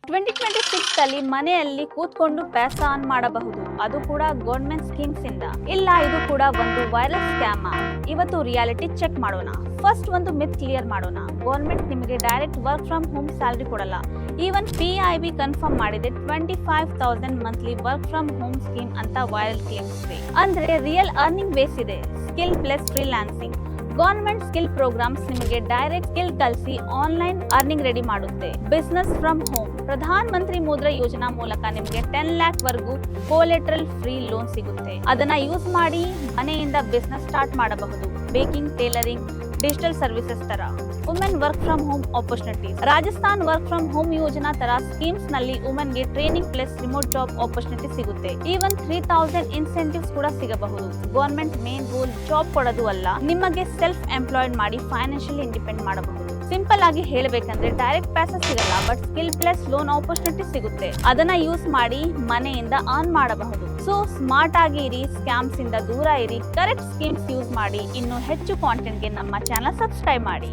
2026 ಅಲ್ಲಿ ಮನೆಯಲ್ಲಿ ಕೂತ್ಕೊಂಡು ಪ್ಯಾಸ ಆನ್ ಮಾಡಬಹುದು, ಅದು ಕೂಡ ಗವರ್ನಮೆಂಟ್ ಸ್ಕೀಮ್ಸ್ ಇಂದ. ಇಲ್ಲ, ಇದು ಕೂಡ ಒಂದು ವೈರಲ್ ಸ್ಕ್ಯಾಮ್. ಇವತ್ತು ರಿಯಾಲಿಟಿ ಚೆಕ್ ಮಾಡೋಣ. ಫಸ್ಟ್ ಒಂದು ಮಿತ್ ಕ್ಲಿಯರ್ ಮಾಡೋಣ. ಗವರ್ನಮೆಂಟ್ ನಿಮಗೆ direct work from home salary ಕೊಡಲ್ಲ. ಈವನ್ PIB ಕನ್ಫರ್ಮ್ ಮಾಡಿದೆ 25,000 monthly work from home scheme ಅಂತ ವೈರಲ್ ಕ್ಲೇಮ್ಸ್ ಇದೆ. ಅಂದ್ರೆ ರಿಯಲ್ ಅರ್ನಿಂಗ್ ಬೇಸ್ ಇದೆ. Skill plus freelancing. Government skill programs ನಿಮಗೆ ಡೈರೆಕ್ಟ್ ಸ್ಕಿಲ್ ಕಲಿಸಿ ಆನ್ಲೈನ್ ಅರ್ನಿಂಗ್ ರೆಡಿ ಮಾಡುತ್ತೆ. Business from home. Pradhan Mantri Mudra ಯೋಜನಾ ಮೂಲಕ ನಿಮಗೆ 10 lakh ವರೆಗೂ ಕೊಲೆಟ್ರಲ್ ಫ್ರೀ ಲೋನ್ ಸಿಗುತ್ತೆ. ಅದನ್ನ ಯೂಸ್ ಮಾಡಿ ಮನೆಯಿಂದ ಬಿಸ್ನೆಸ್ ಸ್ಟಾರ್ಟ್ ಮಾಡಬಹುದು. ಬೇಕಿಂಗ್, ಟೇಲರಿಂಗ್, ಡಿಜಿಟಲ್ ಸರ್ವಿಸಸ್ ತರ. Women work from home opportunities. Rajasthan work from home ಯೋಜನಾ ತರ ಸ್ಕೀಮ್ಸ್ ನಲ್ಲಿ ವುಮೆನ್ ಗೆ training plus remote job opportunity ಸಿಗುತ್ತೆ. ಈವನ್ 3,000 ಇನ್ಸೆಂಟಿವ್ಸ್ ಕೂಡ ಸಿಗಬಹುದು. ಗವರ್ನಮೆಂಟ್ ಮೇನ್ ಗೋಲ್ ಜಾಬ್ ಕೊಡೋದು ಅಲ್ಲ, ನಿಮಗೆ ಸೆಲ್ಫ್ ಎಂಪ್ಲಾಯ್ಡ್ ಮಾಡಿ ಫೈನಾನ್ಷಿಯಲಿ ಇಂಡಿಪೆಂಡೆಂಟ್ ಮಾಡಬಹುದು. ಸಿಂಪಲ್ ಆಗಿ ಹೇಳಬೇಕಂದ್ರೆ ಡೈರೆಕ್ಟ್ ಪ್ಯಾಸಸ್ ಸಿಗಲ್ಲ, but skill plus loan opportunity ಸಿಗುತ್ತೆ. ಅದನ್ನ ಯೂಸ್ ಮಾಡಿ ಮನೆಯಿಂದ ಆನ್ ಮಾಡಬಹುದು. ಸೊ ಸ್ಮಾರ್ಟ್ ಆಗಿ ಇರಿ, ಸ್ಕ್ಯಾಮ್ಸ್ ಇಂದ ದೂರ ಇರಿ, ಕರೆಕ್ಟ್ ಸ್ಕೀಮ್ಸ್ ಯೂಸ್ ಮಾಡಿ. ಇನ್ನು ಹೆಚ್ಚು ಕಾಂಟೆಂಟ್ ಗೆ ನಮ್ಮ ಚಾನಲ್ ಸಬ್ಸ್ಕ್ರೈಬ್ ಮಾಡಿ.